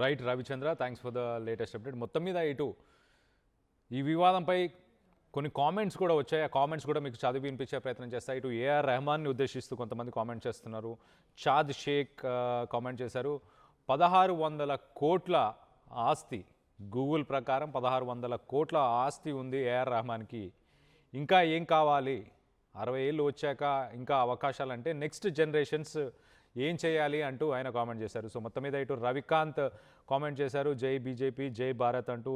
Right Ravichandra, thanks for the latest update. మొత్తం మీద ఇటు ఈ వివాదంపై కొన్ని కామెంట్స్ కూడా వచ్చాయి. ఆ కామెంట్స్ కూడా మీకు చదివి వినిపించే ప్రయత్నం చేస్తాయి. ఇటు ఏఆర్ రెహమాన్ని ఉద్దేశిస్తూ కొంతమంది కామెంట్ చేస్తున్నారు. చాద్ షేక్ కామెంట్ చేశారు. 1600 కోట్ల ఆస్తి, గూగుల్ ప్రకారం 1600 కోట్ల ఆస్తి ఉంది ఏఆర్ రెహమాన్కి. ఇంకా ఏం కావాలి? 60 ఏళ్ళు వచ్చాక ఇంకా అవకాశాలు అంటే నెక్స్ట్ జనరేషన్స్ ఏం చేయాలి అంటూ ఆయన కామెంట్ చేశారు. సో మొత్తం మీద ఇటు రవికాంత్ కామెంట్ చేశారు, జై బీజేపీ జై భారత్ అంటూ.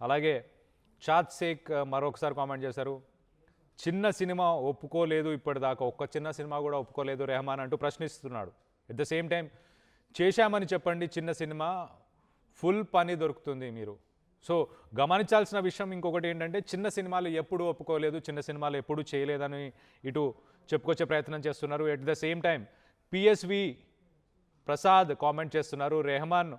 అలాగే చాద్ షేక్ మరొకసారి కామెంట్ చేశారు, చిన్న సినిమా ఒప్పుకోలేదు ఇప్పటిదాకా, ఒక్క చిన్న సినిమా కూడా ఒప్పుకోలేదు రెహమాన్ అంటూ ప్రశ్నిస్తున్నాడు. ఎట్ ద సేమ్ టైం చేశామని చెప్పండి చిన్న సినిమా, ఫుల్ పని దొరుకుతుంది మీరు. సో గమనించాల్సిన విషయం ఇంకొకటి ఏంటంటే చిన్న సినిమాలు ఎప్పుడు ఒప్పుకోలేదు, చిన్న సినిమాలు ఎప్పుడు చేయలేదని ఇటు చెప్పుకొచ్చే ప్రయత్నం చేస్తున్నారు. At the same time PSV Prasad comment చేస్తున్నారు, రెహమాన్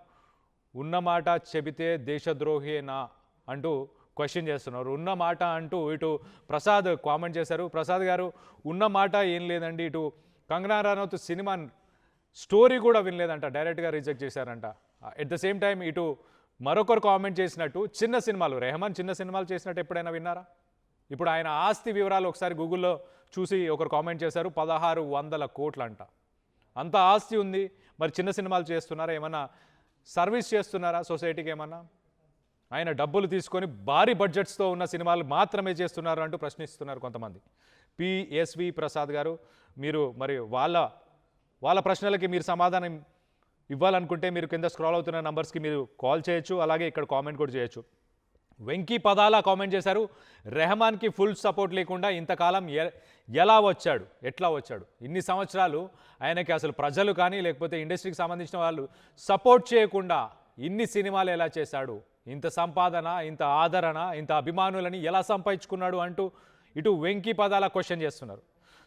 ఉన్నమాట చెబితే దేశద్రోహేనా అంటూ క్వశ్చన్ చేస్తున్నారు. ఉన్న మాట అంటూ ఇటు ప్రసాద్ కామెంట్ చేశారు. ప్రసాద్ గారు ఉన్న మాట ఏం లేదండి, ఇటు కంగనా రనౌత్ సినిమా స్టోరీ కూడా వినలేదంట, డైరెక్ట్గా రిజెక్ట్ చేశారంట. ఎట్ ద సేమ్ టైం ఇటు మరొకరు కామెంట్ చేసినట్టు చిన్న సినిమాలు, రెహమాన్ చిన్న సినిమాలు చేసినట్టు ఎప్పుడైనా విన్నారా? ఇప్పుడు ఆయన ఆస్తి వివరాలు ఒకసారి గూగుల్లో చూసి ఒకరు కామెంట్ చేశారు, 1600 కోట్లు అంట. అంత ఆస్తి ఉంది, మరి చిన్న సినిమాలు చేస్తున్నారా? ఏమన్నా సర్వీస్ చేస్తున్నారా సొసైటీకి? ఏమన్నా ఆయన డబ్బులు తీసుకొని భారీ బడ్జెట్స్తో ఉన్న సినిమాలు మాత్రమే చేస్తున్నారు అంటూ ప్రశ్నిస్తున్నారు కొంతమంది. పిఎస్వి ప్రసాద్ గారు, మీరు మరి వాళ్ళ ప్రశ్నలకి మీరు సమాధానం ఇవ్వాలనుకుంటే మీరు కింద స్క్రాల్ అవుతున్న నంబర్స్కి మీరు కాల్ చేయొచ్చు, అలాగే ఇక్కడ కామెంట్ కూడా చేయొచ్చు. వెంకీ పదాల కామెంట్ చేశారు, రెహమాన్కి ఫుల్ సపోర్ట్ లేకుండా ఇంతకాలం ఎలా వచ్చాడు, ఎట్లా వచ్చాడు? ఇన్ని సంవత్సరాలు ఆయనకి అసలు ప్రజలు కానీ లేకపోతే ఇండస్ట్రీకి సంబంధించిన వాళ్ళు సపోర్ట్ చేయకుండా ఇన్ని సినిమాలు ఎలా చేశాడు? ఇంత సంపాదన, ఇంత ఆదరణ, ఇంత అభిమానులని ఎలా సంపాదించుకున్నాడు అంటూ ఇటు వెంకీ పదాల క్వశ్చన్ చేస్తున్నారు.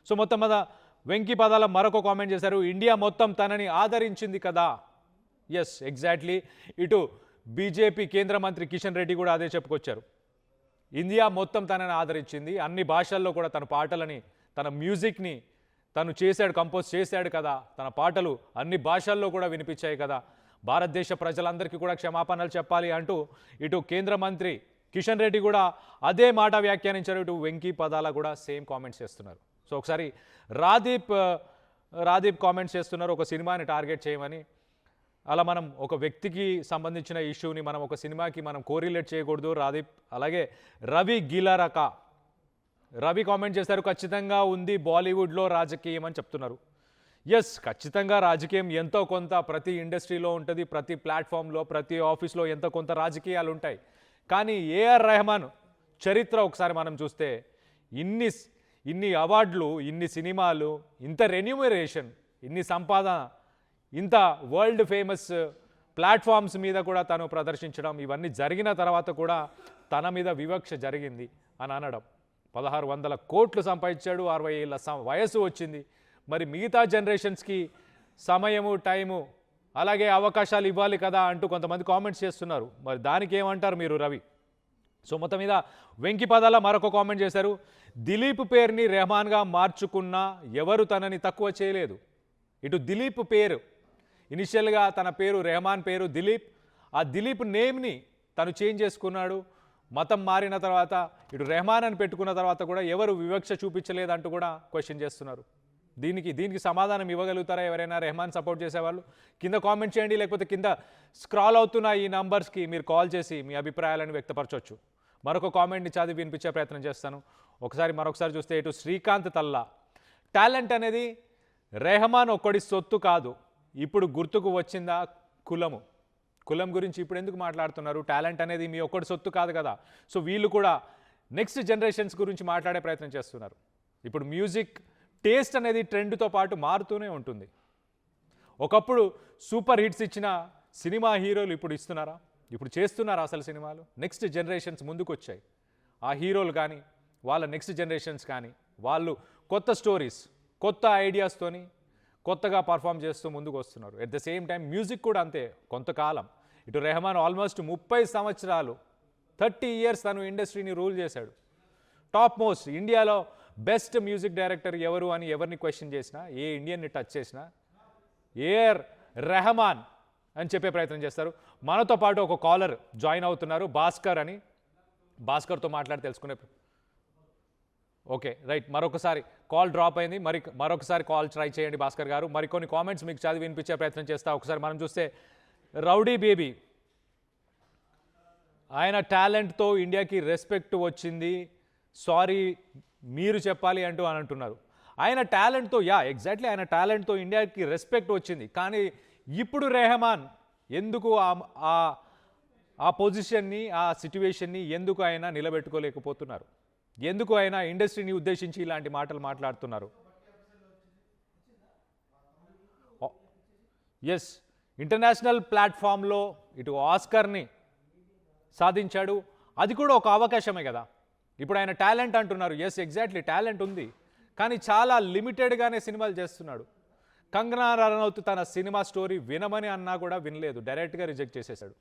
సో మొత్తం మీద వెంకీ పదాల మరొక కామెంట్ చేశారు, ఇండియా మొత్తం తనని ఆదరించింది కదా. Yes, exactly. ఇటు బీజేపీ కేంద్ర మంత్రి కిషన్ రెడ్డి కూడా అదే చెప్పుకొచ్చారు. ఇండియా మొత్తం తనని ఆదరించింది, అన్ని భాషల్లో కూడా తన పాటలని, తన మ్యూజిక్ని తను చేశాడు, కంపోజ్ చేశాడు కదా, తన పాటలు అన్ని భాషల్లో కూడా వినిపించాయి కదా, భారతదేశ ప్రజలందరికీ కూడా క్షమాపణలు చెప్పాలి అంటూ ఇటు కేంద్ర మంత్రి కిషన్ రెడ్డి కూడా అదే మాట వ్యాఖ్యానించారు. ఇటు వెంకీ పదాల కూడా సేమ్ కామెంట్స్ చేస్తున్నారు. సో ఒకసారి రాదీప్ కామెంట్స్ చేస్తున్నారు, ఒక సినిమాని టార్గెట్ చేయమని. అలా మనం ఒక వ్యక్తికి సంబంధించిన ఇష్యూని మనం ఒక సినిమాకి మనం కోరిలేట్ చేయకూడదు రాదీప్. అలాగే రవి కామెంట్ చేశారు, ఖచ్చితంగా ఉంది బాలీవుడ్లో రాజకీయం అని చెప్తున్నారు. ఎస్, ఖచ్చితంగా రాజకీయం ఎంతో కొంత ప్రతి ఇండస్ట్రీలో ఉంటుంది, ప్రతి ప్లాట్ఫామ్లో, ప్రతి ఆఫీస్లో ఎంతో కొంత రాజకీయాలు ఉంటాయి. కానీ ఏఆర్ రెహమాన్ చరిత్ర ఒకసారి మనం చూస్తే ఇన్ని అవార్డులు, ఇన్ని సినిమాలు, ఇంత రెన్యూమరేషన్, ఇన్ని సంపాదన, ఇంత వరల్డ్ ఫేమస్ ప్లాట్ఫామ్స్ మీద కూడా తను ప్రదర్శించడం, ఇవన్నీ జరిగిన తర్వాత కూడా తన మీద వివక్ష జరిగింది అని అనడం. 1600 కోట్లు సంపాదించాడు, 60 ఏళ్ళ వయసు వచ్చింది. మరి మిగతా జనరేషన్స్కి సమయము, టైము, అలాగే అవకాశాలు ఇవ్వాలి కదా అంటూ కొంతమంది కామెంట్స్ చేస్తున్నారు. మరి దానికి ఏమంటారు మీరు రవి? సో మొత్తం మీద వెంకీ పదాల మరొక కామెంట్ చేశారు, దిలీప్ పేరుని రెహమాన్గా మార్చుకున్నా ఎవరు తనని తక్కువ చేయలేదు. ఇటు దిలీప్ పేరు, ఇనిషియల్గా తన పేరు రెహమాన్ పేరు దిలీప్, ఆ దిలీప్ నేమ్ని తను చేంజ్ చేసుకున్నాడు. మతం మారిన తర్వాత ఇటు రెహమాన్ అని పెట్టుకున్న తర్వాత కూడా ఎవరు వివక్ష చూపించలేదంటూ కూడా క్వశ్చన్ చేస్తున్నారు. దీనికి సమాధానం ఇవ్వగలుగుతారా ఎవరైనా రెహమాన్ సపోర్ట్ చేసేవాళ్ళు? కింద కామెంట్ చేయండి, లేకపోతే కింద స్క్రాల్ అవుతున్న ఈ నంబర్స్కి మీరు కాల్ చేసి మీ అభిప్రాయాలను వ్యక్తపరచవచ్చు. మరొక కామెంట్ని చదివి వినిపించే ప్రయత్నం చేస్తాను. మరొకసారి చూస్తే ఇటు శ్రీకాంత్ తల్లా, టాలెంట్ అనేది రెహమాన్ ఒక్కడి సొత్తు కాదు, ఇప్పుడు గుర్తుకు వచ్చిందా కులం గురించి ఇప్పుడు ఎందుకు మాట్లాడుతున్నారు? టాలెంట్ అనేది మీ ఒక్కడి సొత్తు కాదు కదా. సో వీళ్ళు కూడా నెక్స్ట్ జనరేషన్స్ గురించి మాట్లాడే ప్రయత్నం చేస్తున్నారు. ఇప్పుడు మ్యూజిక్ టేస్ట్ అనేది ట్రెండ్తో పాటు మారుతూనే ఉంటుంది. ఒకప్పుడు సూపర్ హిట్స్ ఇచ్చిన సినిమా హీరోలు ఇప్పుడు ఇస్తున్నారా? ఇప్పుడు చేస్తున్నారా అసలు సినిమాలు? నెక్స్ట్ జనరేషన్స్ ముందుకు వచ్చాయి. ఆ హీరోలు కానీ వాళ్ళ నెక్స్ట్ జనరేషన్స్ కానీ వాళ్ళు కొత్త స్టోరీస్, కొత్త ఐడియాస్తోని కొత్తగా పర్ఫామ్ చేస్తూ ముందుకు వస్తున్నారు. At the same time music కూడా అంతే. కొంతకాలం ఇటు రెహమాన్ ఆల్మోస్ట్ 30 సంవత్సరాలు 30 ఇయర్స్ తను ఇండస్ట్రీని రూల్ చేశాడు. టాప్ మోస్ట్ ఇండియాలో బెస్ట్ మ్యూజిక్ డైరెక్టర్ ఎవరు అని ఎవరిని క్వశ్చన్ చేసినా, ఏ ఇండియన్ని టచ్ చేసినా ఏఆర్ రెహమాన్ అని చెప్పే ప్రయత్నం చేస్తారు. మనతో పాటు ఒక కాలర్ జాయిన్ అవుతున్నారు, భాస్కర్ అని. భాస్కర్తో మాట్లాడి తెలుసుకునే. ఓకే రైట్, మరొకసారి కాల్ డ్రాప్ అయింది, మరొకసారి కాల్ ట్రై చేయండి భాస్కర్ గారు. మరికొన్ని కామెంట్స్ మీకు చదివి వినిపించే ప్రయత్నం చేస్తా. ఒకసారి మనం చూస్తే రౌడీ బేబీ, ఆయన టాలెంట్తో ఇండియాకి రెస్పెక్ట్ వచ్చింది, సారీ మీరు చెప్పాలి అంటూ అని అంటున్నారు. ఆయన టాలెంట్తో, ఎగ్జాక్ట్లీ ఆయన టాలెంట్తో ఇండియాకి రెస్పెక్ట్ వచ్చింది. కానీ ఇప్పుడు రెహమాన్ ఎందుకు ఆ పొజిషన్ని, ఆ సిట్యువేషన్ని ఎందుకు ఆయన నిలబెట్టుకోలేకపోతున్నారు? ఎందుకు ఆయన ఇండస్ట్రీని ఉద్దేశించి ఇలాంటి మాటలు మాట్లాడుతున్నారు? ఎస్, ఇంటర్నేషనల్ ప్లాట్ఫామ్లో ఇటు ఆస్కర్ని సాధించాడు, అది కూడా ఒక అవకాశమే కదా. ఇప్పుడు ఆయన టాలెంట్ అంటున్నారు, ఎస్ ఎగ్జాక్ట్లీ టాలెంట్ ఉంది, కానీ చాలా లిమిటెడ్గానే సినిమాలు చేస్తున్నాడు. కంగనా రనౌత్ తన సినిమా స్టోరీ వినమని అన్నా కూడా వినలేదు, డైరెక్ట్గా రిజెక్ట్ చేసేశాడు.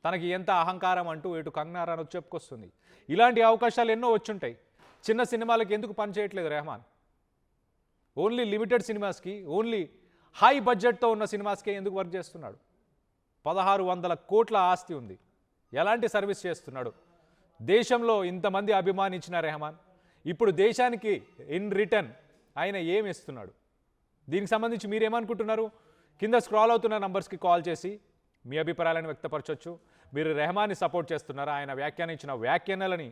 తనకి ఎంత అహంకారం అంటూ ఇటు కంగనా రనౌత్ చెప్పుకొస్తుంది. ఇలాంటి అవకాశాలు ఎన్నో వచ్చుంటాయి. చిన్న సినిమాలకు ఎందుకు పని చేయట్లేదు రెహమాన్? ఓన్లీ లిమిటెడ్ సినిమాస్కి, ఓన్లీ హై బడ్జెట్తో ఉన్న సినిమాస్కే ఎందుకు వర్క్ చేస్తున్నాడు? 1600 కోట్ల ఆస్తి ఉంది, ఎలాంటి సర్వీస్ చేస్తున్నాడు? దేశంలో ఇంతమంది అభిమానించిన రెహమాన్ ఇప్పుడు దేశానికి ఇన్ రిటర్న్ ఆయన ఏమి ఇస్తున్నాడు? దీనికి సంబంధించి మీరేమనుకుంటున్నారు? కింద స్క్రాల్ అవుతున్న నంబర్స్కి కాల్ చేసి మీ అభిప్రాయాలను వ్యక్తపరచవచ్చు. మీరు రెహమాన్ని సపోర్ట్ చేస్తున్నారా? ఆయన వ్యాఖ్యానించిన వ్యాఖ్యానాలని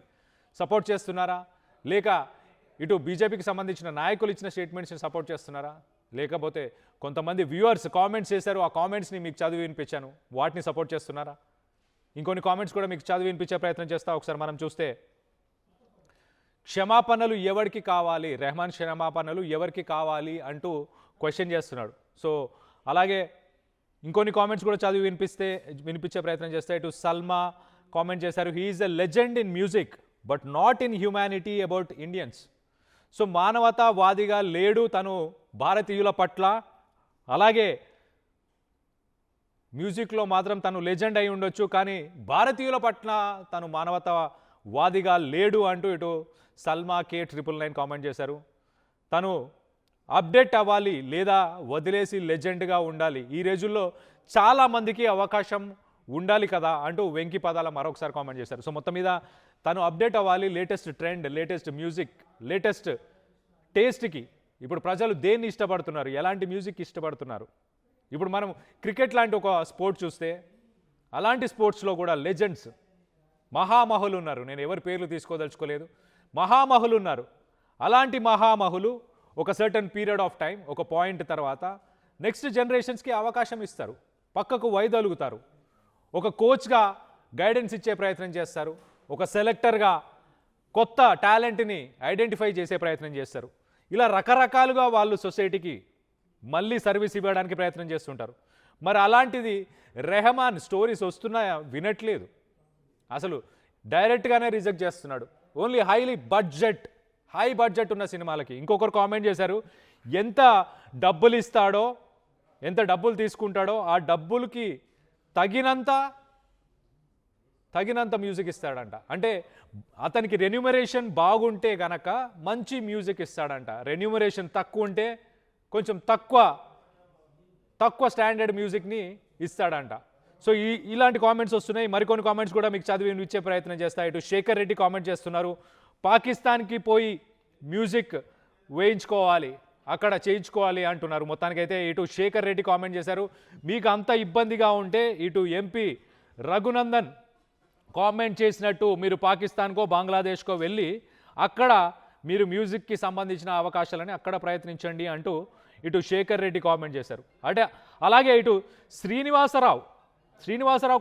సపోర్ట్ చేస్తున్నారా? లేక ఇటు బీజేపీకి సంబంధించిన నాయకులు ఇచ్చిన స్టేట్మెంట్స్ని సపోర్ట్ చేస్తున్నారా? లేకపోతే కొంతమంది వ్యూవర్స్ కామెంట్స్ చేశారు, ఆ కామెంట్స్ని మీకు చదివి వినిపించాను, వాటిని సపోర్ట్ చేస్తున్నారా? ఇంకొన్ని కామెంట్స్ కూడా మీకు చదివి వినిపించే ప్రయత్నం చేస్తా. ఒకసారి మనం చూస్తే, క్షమాపణలు ఎవరికి కావాలి, రెహమాన్ క్షమాపణలు ఎవరికి కావాలి అంటూ క్వశ్చన్ చేస్తున్నాడు. సో అలాగే ఇంకొన్ని కామెంట్స్ కూడా చదివి వినిపించే ప్రయత్నం చేస్తే, ఇటు సల్మా కామెంట్ చేశారు, he is a legend in music but not in humanity about Indians. So మానవతావాదిగా లేడు తను భారతీయుల పట్ల, అలాగే మ్యూజిక్లో మాత్రం తను లెజెండ్ అయి ఉండొచ్చు, కానీ భారతీయుల పట్ల తను మానవతావాదిగా లేడు అంటూ ఇటు సల్మా K999 కామెంట్ చేశారు. తను అప్డేట్ అవ్వాలి లేదా వదిలేసి లెజెండ్గా ఉండాలి, ఈ రోజుల్లో చాలామందికి అవకాశం ఉండాలి కదా అంటూ వెంకి పదాల మరొకసారి కామెంట్ చేశారు. సో మొత్తం మీద తను అప్డేట్ అవ్వాలి, latest trend, latest music, latest టేస్ట్కి. ఇప్పుడు ప్రజలు దేన్ని ఇష్టపడుతున్నారు, ఎలాంటి మ్యూజిక్ ఇష్టపడుతున్నారు? ఇప్పుడు మనం క్రికెట్ లాంటి ఒక స్పోర్ట్ చూస్తే, అలాంటి స్పోర్ట్స్లో కూడా లెజెండ్స్, మహామహులు ఉన్నారు. నేను ఎవరి పేర్లు తీసుకోదలుచుకోలేదు, మహామహులు ఉన్నారు. అలాంటి మహామహులు ఒక సర్టన్ పీరియడ్ ఆఫ్ టైం, ఒక పాయింట్ తర్వాత నెక్స్ట్ జనరేషన్స్కి అవకాశం ఇస్తారు, పక్కకు వైదొలుగుతారు. ఒక కోచ్గా గైడెన్స్ ఇచ్చే ప్రయత్నం చేస్తారు, ఒక సెలెక్టర్గా కొత్త టాలెంట్ని ఐడెంటిఫై చేసే ప్రయత్నం చేస్తారు. ఇలా రకరకాలుగా వాళ్ళు సొసైటీకి మళ్ళీ సర్వీస్ ఇవ్వడానికి ప్రయత్నం చేస్తుంటారు. మరి అలాంటిది రెహమాన్ స్టోరీస్ వస్తున్నాయా? వినట్లేదు, అసలు డైరెక్ట్గానే రిజెక్ట్ చేస్తున్నాడు. ఓన్లీ హై బడ్జెట్ ఉన్న సినిమాలకి. ఇంకొకరు కామెంట్ చేశారు, ఎంత డబ్బులు ఇస్తాడో, ఎంత డబ్బులు తీసుకుంటాడో ఆ డబ్బులకి తగినంత మ్యూజిక్ ఇస్తాడంట. అంటే అతనికి రెన్యూమరేషన్ బాగుంటే గనక మంచి మ్యూజిక్ ఇస్తాడంట, రెన్యూమరేషన్ తక్కువ ఉంటే కొంచెం తక్కువ స్టాండర్డ్ మ్యూజిక్ని ఇస్తాడంట. సో ఇలాంటి కామెంట్స్ వస్తున్నాయి. మరికొన్ని కామెంట్స్ కూడా మీకు చదివి వినిపించే ప్రయత్నం చేస్తాయి. ఇటు శేఖర్ రెడ్డి కామెంట్ చేస్తున్నారు, పాకిస్తాన్కి పోయి మ్యూజిక్ వేయించుకోవాలి, అక్కడ చేయించుకోవాలి అంటున్నారు. మొత్తానికైతే ఇటు శేఖర్ రెడ్డి కామెంట్ చేశారు, మీకు అంత ఇబ్బందిగా ఉంటే ఇటు ఎంపీ రఘునందన్ కామెంట్ చేసినట్టు మీరు పాకిస్తాన్కో బంగ్లాదేశ్కో వెళ్ళి అక్కడ మీరు మ్యూజిక్కి సంబంధించిన అవకాశాలని అక్కడ ప్రయత్నించండి అంటూ ఇటు శేఖర్ రెడ్డి కామెంట్ చేశారు. అంటే అలాగే ఇటు శ్రీనివాసరావు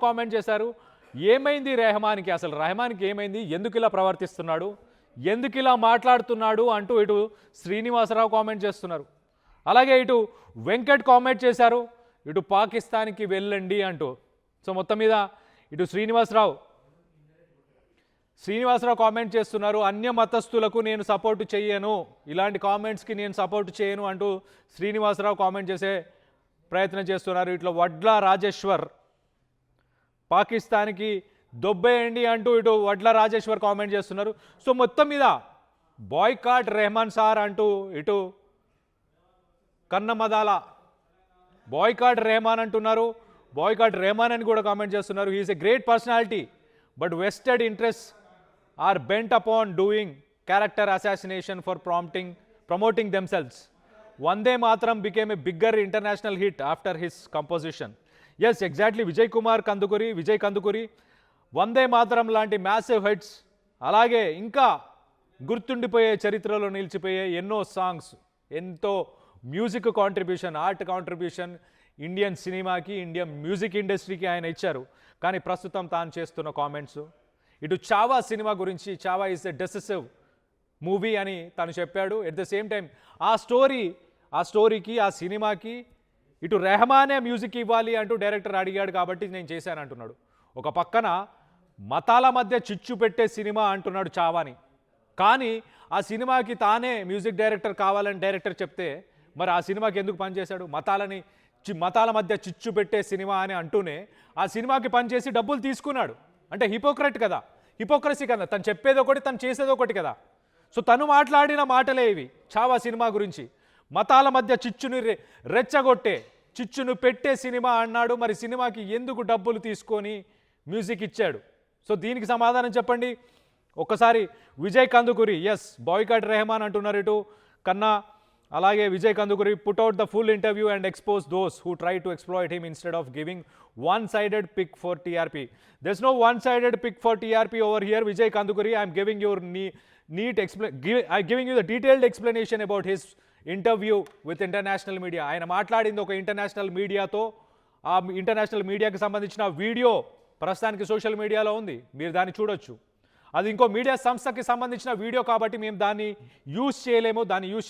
కామెంట్ చేశారు, ఏమైంది రెహమాన్కి, అసలు రెహమాన్కి ఏమైంది, ఎందుకు ఇలా ప్రవర్తిస్తున్నాడు, ఎందుకు ఇలా మాట్లాడుతున్నాడు అంటూ ఇటు శ్రీనివాసరావు కామెంట్ చేస్తున్నారు. అలాగే ఇటు వెంకట్ కామెంట్ చేశారు, ఇటు పాకిస్తాన్కి వెళ్ళండి అంటూ. సో మొత్తం మీద ఇటు శ్రీనివాసరావు కామెంట్ చేస్తున్నారు, అన్య మతస్థులకు నేను సపోర్టు చేయను, ఇలాంటి కామెంట్స్కి నేను సపోర్టు చేయను అంటూ శ్రీనివాసరావు కామెంట్ చేసే ప్రయత్నం చేస్తున్నారు. ఇట్లా వడ్ల రాజేశ్వర్ పాకిస్తాన్కి దొబ్బేయండి అంటూ ఇటు వడ్ల రాజేశ్వర్ కామెంట్ చేస్తున్నారు. సో మొత్తం మీద బాయ్కాట్ రెహమాన్ సార్ అంటూ ఇటు కన్నమదాల బాయ్కాట్ రెహమాన్ అంటున్నారు, బాయ్కాట్ రెహమాన్ అని కూడా కామెంట్ చేస్తున్నారు. He is a great personality but vested interest are bent upon doing character assassination for promoting themselves. Vande Mataram became a bigger international hit after his composition. Yes, exactly. Vijay Kandukuri Vande Mataram లాంటి massive hits, అలాగే ఇంకా గుర్తుండిపోయే, చరిత్రలో నిలిచిపోయే ఎన్నో సాంగ్స్, ఎంతో music contribution, art contribution Indian సినిమాకి, Indian music ఇండస్ట్రీకి ఆయన ఇచ్చారు. కానీ ప్రస్తుతం తాను చేస్తున్న కామెంట్స్, ఇటు చావా సినిమా గురించి, Chhaava is a decisive movie అని తను చెప్పాడు. ఎట్ ద సేమ్ టైం ఆ స్టోరీకి, ఆ సినిమాకి ఇటు రెహమానే మ్యూజిక్ ఇవ్వాలి అంటూ డైరెక్టర్ అడిగాడు కాబట్టి నేను చేశాను అంటున్నాడు. ఒక పక్కన మతాల మధ్య చిచ్చు పెట్టే సినిమా అంటున్నాడు చావాని, కానీ ఆ సినిమాకి తానే మ్యూజిక్ డైరెక్టర్ కావాలని డైరెక్టర్ చెప్తే మరి ఆ సినిమాకి ఎందుకు పనిచేశాడు? మతాల మధ్య చిచ్చు పెట్టే సినిమా అని అంటూనే ఆ సినిమాకి పనిచేసి డబ్బులు తీసుకున్నాడు. అంటే హిపోక్రసీ కదా. తను చెప్పేది ఒకటి, తను చేసేది ఒకటి కదా. సో తను మాట్లాడిన మాటలే ఇవి చావా సినిమా గురించి. మతాల మధ్య చిచ్చును పెట్టే సినిమా అన్నాడు. మరి సినిమాకి ఎందుకు డబ్బులు తీసుకొని మ్యూజిక్ ఇచ్చాడు? సో దీనికి సమాధానం చెప్పండి ఒక్కసారి. విజయ్ కందుకూరి, ఎస్, బాయ్కాట్ రెహమాన్ అంటున్నారు ఇటు కన్నా. అలాగే Vijay Kandukuri put out the full interview and expose those who try to exploit him instead of giving one-sided pick for TRP. There's no one-sided pick for TRP over here, Vijay Kandukuri. I'm giving you the detailed explanation about his interview with international media. ఆయన మాట్లాడింది ఒక international మీడియాతో. ఆ international మీడియాకి సంబంధించిన video ప్రస్తుతానికి social మీడియాలో ఉంది, మీరు దాన్ని చూడొచ్చు. అది ఇంకో మీడియా సంస్థకి సంబంధించిన వీడియో కాబట్టి మేము దాన్ని యూజ్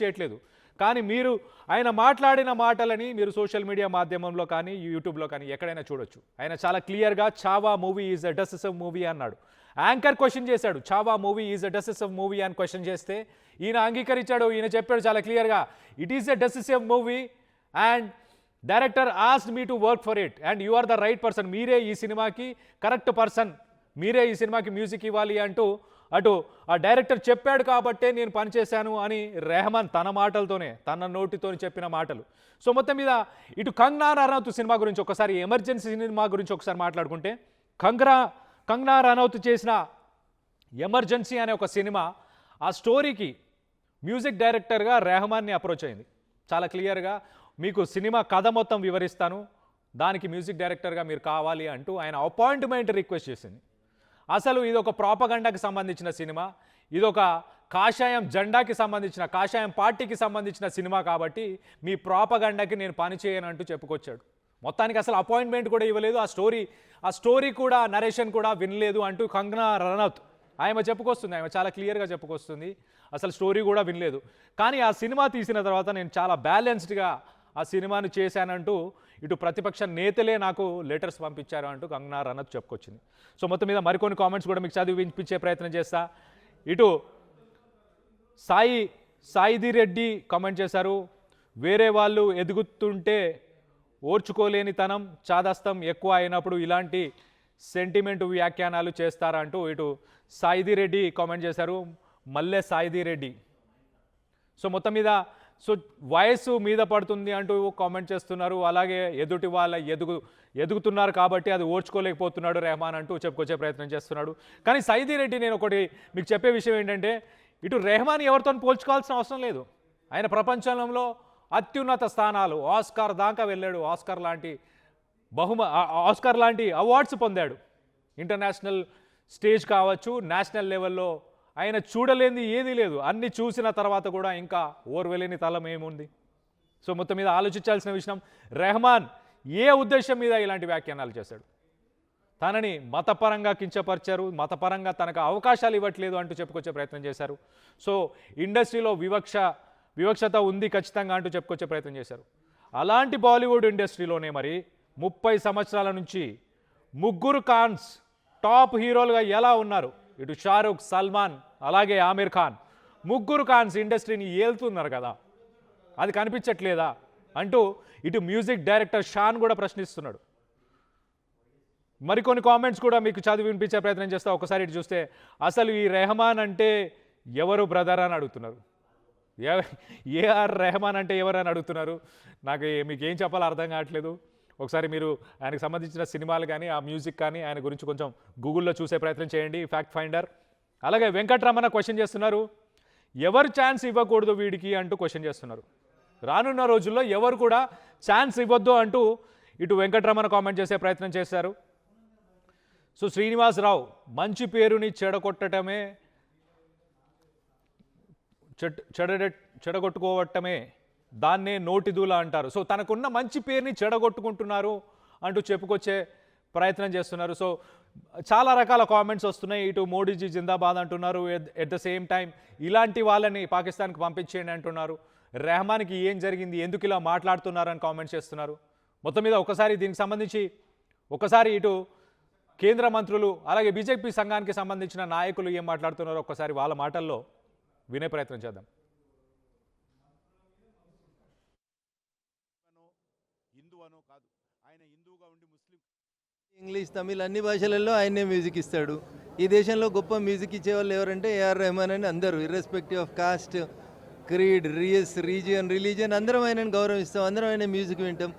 చేయట్లేదు. కానీ మీరు ఆయన మాట్లాడిన మాటలని మీరు సోషల్ మీడియా మాధ్యమంలో కానీ, యూట్యూబ్లో కానీ ఎక్కడైనా చూడొచ్చు. ఆయన చాలా క్లియర్గా Chhaava movie is a decisive movie అన్నాడు. యాంకర్ క్వశ్చన్ చేశాడు, Chhaava movie is a decisive movie అని క్వశ్చన్ చేస్తే ఈయన అంగీకరించాడు. ఈయన చెప్పాడు చాలా క్లియర్గా, it is a decisive movie and director asked me to work for it and you are the right person. మీరే ఈ సినిమాకి కరెక్ట్ పర్సన్, మీరే ఈ సినిమాకి మ్యూజిక్ ఇవ్వాలి అంటూ అటు ఆ డైరెక్టర్ చెప్పాడు కాబట్టే నేను పనిచేశాను అని రెహమాన్ తన మాటలతోనే, తన నోటితో చెప్పిన మాటలు. సో మొత్తం మీద ఇటు కంగనా రనౌత్ సినిమా గురించి ఒకసారి, ఎమర్జెన్సీ సినిమా గురించి ఒకసారి మాట్లాడుకుంటే, కంగనా రనౌత్ చేసిన ఎమర్జెన్సీ అనే ఒక సినిమా, ఆ స్టోరీకి మ్యూజిక్ డైరెక్టర్గా రెహమాన్ని అప్రోచ్ అయింది. చాలా క్లియర్గా మీకు సినిమా కథ మొత్తం వివరిస్తాను, దానికి మ్యూజిక్ డైరెక్టర్గా మీరు కావాలి అంటూ ఆయన అపాయింట్మెంట్ రిక్వెస్ట్ చేసింది. అసలు ఇదొక ప్రాపగండాకి సంబంధించిన సినిమా, ఇదొక కాషాయం జెండాకి సంబంధించిన, కాషాయం పార్టీకి సంబంధించిన సినిమా కాబట్టి మీ ప్రాపగండాకి నేను పని చేయనంటూ చెప్పుకొచ్చాడు. మొత్తానికి అసలు అపాయింట్మెంట్ కూడా ఇవ్వలేదు, ఆ స్టోరీ కూడా, నరేషన్ కూడా వినలేదు అంటూ కంగనా రనౌత్ ఆమె చెప్పుకొస్తుంది. ఆమె చాలా క్లియర్గా చెప్పుకొస్తుంది, అసలు స్టోరీ కూడా వినలేదు. కానీ ఆ సినిమా తీసిన తర్వాత నేను చాలా బ్యాలెన్స్డ్గా ఆ సినిమాను చేశానంటూ ఇటు ప్రతిపక్ష నేతలే నాకు లెటర్స్ పంపించారు అంటూ కంగనా రనౌత్ చెప్పుకొచ్చింది. సో మొత్తం మీద మరికొన్ని కామెంట్స్ కూడా మీకు చదివి వినిపించే ప్రయత్నం చేస్తా. ఇటు సాయిది రెడ్డి కామెంట్ చేశారు, వేరే వాళ్ళు ఎదుగుతుంటే ఓర్చుకోలేని తనం, చాదస్తం ఎక్కువ అయినప్పుడు ఇలాంటి సెంటిమెంట్ వ్యాఖ్యానాలు చేస్తారా అంటూ ఇటు సాయిది రెడ్డి కామెంట్ చేశారు, మల్లె సాయిది రెడ్డి. సో మొత్తం మీద వయసు మీద పడుతుంది అంటూ కామెంట్ చేస్తున్నారు. అలాగే ఎదుటి వాళ్ళ ఎదుగుతున్నారు కాబట్టి అది ఓర్చుకోలేకపోతున్నాడు రెహమాన్ అంటూ చెప్పుకొచ్చే ప్రయత్నం చేస్తున్నాడు. కానీ సైదీ రెడ్డి, నేను ఒకటి మీకు చెప్పే విషయం ఏంటంటే, ఇటు రెహమాన్ ఎవరితో పోల్చుకోవాల్సిన అవసరం లేదు. ఆయన ప్రపంచంలో అత్యున్నత స్థానాలు, ఆస్కార్ దాకా వెళ్ళాడు. ఆస్కార్ లాంటి అవార్డ్స్ పొందాడు. ఇంటర్నేషనల్ స్టేజ్ కావచ్చు, నేషనల్ లెవెల్లో ఆయన చూడలేనిది ఏదీ లేదు. అన్ని చూసిన తర్వాత కూడా ఇంకా ఓర్వలేని తలం ఏముంది? సో మొత్తం మీద ఆలోచించాల్సిన విషయం, రెహమాన్ ఏ ఉద్దేశం మీద ఇలాంటి వ్యాఖ్యానాలు చేశాడు? తనని మతపరంగా కించపరిచారు, మతపరంగా తనకు అవకాశాలు ఇవ్వట్లేదు అంటూ చెప్పుకొచ్చే ప్రయత్నం చేశారు. సో ఇండస్ట్రీలో వివక్షత ఉంది ఖచ్చితంగా అంటూ చెప్పుకొచ్చే ప్రయత్నం చేశారు. అలాంటి బాలీవుడ్ ఇండస్ట్రీలోనే మరి 30 సంవత్సరాల నుంచి ముగ్గురు ఖాన్స్ టాప్ హీరోలుగా ఎలా ఉన్నారు? ఇటు షారూక్, సల్మాన్, అలాగే ఆమిర్ ఖాన్, ముగ్గురు ఖాన్స్ ఇండస్ట్రీని ఏలుతున్నారు కదా, అది కనిపించట్లేదా అంటూ ఇటు మ్యూజిక్ డైరెక్టర్ షాన్ కూడా ప్రశ్నిస్తున్నాడు. మరికొన్ని కామెంట్స్ కూడా మీకు చదివి వినిపించే ప్రయత్నం చేస్తా. ఒకసారి ఇటు చూస్తే, అసలు ఈ రెహమాన్ అంటే ఎవరు బ్రదర్ అని అడుగుతున్నారు. ఏఆర్ రెహమాన్ అంటే ఎవరు అని అడుగుతున్నారు. నాకు మీకు ఏం చెప్పాలో అర్థం కావట్లేదు. ఒకసారి మీరు ఆయనకు సంబంధించిన సినిమాలు కానీ ఆ మ్యూజిక్ కానీ ఆయన గురించి కొంచెం గూగుల్లో చూసే ప్రయత్నం చేయండి, ఫ్యాక్ట్ ఫైండర్. అలాగే వెంకట్రమణ క్వశ్చన్ చేస్తున్నారు, ఎవరు ఛాన్స్ ఇవ్వకూడదు వీడికి అంటూ క్వశ్చన్ చేస్తున్నారు. రానున్న రోజుల్లో ఎవరు కూడా ఛాన్స్ ఇవ్వద్దు అంటూ ఇటు వెంకట్రమణ కామెంట్ చేసే ప్రయత్నం చేశారు. సో శ్రీనివాసరావు, మంచి పేరుని చెడగొట్టుకోవటమే దాన్నే నోటిదూల అంటారు. సో తనకున్న మంచి పేరుని చెడగొట్టుకుంటున్నారు అంటూ చెప్పుకొచ్చే ప్రయత్నం చేస్తున్నారు. సో చాలా రకాల కామెంట్స్ వస్తున్నాయి. ఇటు మోడీజీ జిందాబాద్ అంటున్నారు, ఎట్ ద సేమ్ టైం ఇలాంటి వాళ్ళని పాకిస్తాన్కి పంపించేయండి అంటున్నారు. రెహమాన్కి ఏం జరిగింది, ఎందుకు ఇలా మాట్లాడుతున్నారని కామెంట్స్ చేస్తున్నారు. మొత్తం మీద ఒకసారి దీనికి సంబంధించి ఒకసారి ఇటు కేంద్ర మంత్రులు అలాగే బీజేపీ సంఘానికి సంబంధించిన నాయకులు ఏం మాట్లాడుతున్నారో ఒక్కసారి వాళ్ళ మాటల్లో వినే ప్రయత్నం చేద్దాం. ఇంగ్లీష్, తమిళ్ అన్ని భాషలలో ఆయనే మ్యూజిక్ ఇస్తాడు. ఈ దేశంలో గొప్ప మ్యూజిక్ ఇచ్చేవాళ్ళు ఎవరంటే ఏఆర్ రెహమాన్ అని అందరూ, irrespective of caste, creed, race, religion అందరం ఆయనను గౌరవిస్తాం, అందరం ఆయన మ్యూజిక్ వింటాం.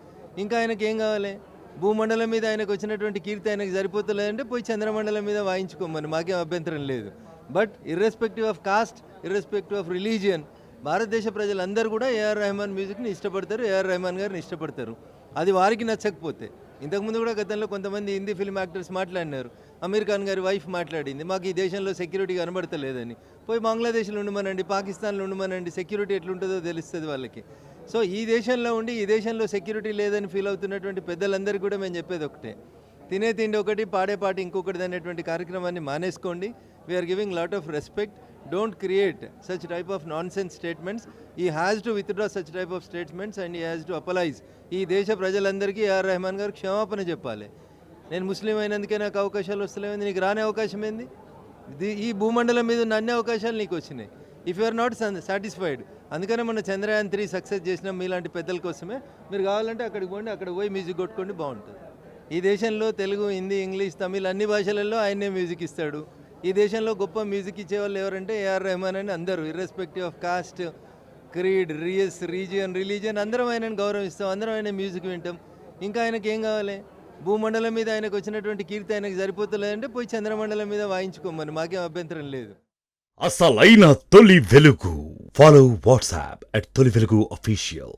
ఇంకా ఆయనకి ఏం కావాలి? భూమండలం మీద ఆయనకు వచ్చినటువంటి కీర్తి ఆయనకు సరిపోతలేదంటే పోయి చంద్రమండలం మీద వాయించుకోమని మాకేం అభ్యంతరం లేదు. But irrespective of cost, irrespective of religion, భారతదేశ ప్రజలందరూ కూడా ఏఆర్ రెహమాన్ మ్యూజిక్ని ఇష్టపడతారు, ఏఆర్ రెహమాన్ గారిని ఇష్టపడతారు. అది వారికి నచ్చకపోతే, ఇంతకుముందు కూడా గతంలో కొంతమంది హిందీ ఫిల్మ్ యాక్టర్స్ మాట్లాడినారు, అమీర్ ఖాన్ గారి వైఫ్ మాట్లాడింది, మాకు ఈ దేశంలో సెక్యూరిటీ కనబడతలేదని. పోయి బంగ్లాదేశ్లో ఉండమనండి, పాకిస్తాన్లో ఉండమనండి, సెక్యూరిటీ ఎట్లుంటుందో తెలుస్తుంది వాళ్ళకి. సో ఈ దేశంలో ఉండి ఈ దేశంలో సెక్యూరిటీ లేదని ఫీల్ అవుతున్నటువంటి పెద్దలందరికీ కూడా మేము చెప్పేది ఒకటే, తినే తిండి ఒకటి, పాడే పాట ఇంకొకటి అనేటువంటి కార్యక్రమాన్ని మానేసుకోండి. We are giving lot of respect. Don't create such type of nonsense statements. He has to withdraw such type of statements and he has to apologize. ఈ దేశ ప్రజలందరికీ ఏఆర్ రెహమాన్ గారు క్షమాపణ చెప్పాలి. నేను ముస్లిం అయినందుకే నాకు అవకాశాలు వస్తలేమంది, నీకు రాని అవకాశం ఏంది? ఈ భూమండలం మీద ఉన్న అన్ని అవకాశాలు నీకు వచ్చినాయి. If you are not satisfied, అందుకనే మన చంద్రయాన్ 3 సక్సెస్ చేసినాం మీలాంటి పెద్దల కోసమే. మీరు కావాలంటే అక్కడికి పోండి, అక్కడ పోయి మ్యూజిక్ కొట్టుకోండి, బాగుంటుంది. ఈ దేశంలో తెలుగు, హిందీ, ఇంగ్లీష్, తమిళ్ అన్ని భాషలలో ఆయనే మ్యూజిక్ ఇస్తాడు. ఈ దేశంలో గొప్ప మ్యూజిక్ ఇచ్చేవాళ్ళు ఎవరంటే ఏఆర్ రెహమాన్ అని అందరూ, irrespective of caste, creed, race, religion అందరం ఆయనను గౌరవిస్తాం, అందరం ఆయన మ్యూజిక్ వింటాం. ఇంకా ఆయనకి ఏం కావాలి? భూమండలం మీద ఆయనకు వచ్చినటువంటి కీర్తి ఆయనకు సరిపోతలేదంటే పోయి చంద్రమండలం మీద వాయించుకోమని మాకేం అభ్యంతరం లేదు. అసలైన తొలి వెలుగు. ఫాలో వాట్సాప్ @తొలి వెలుగు official.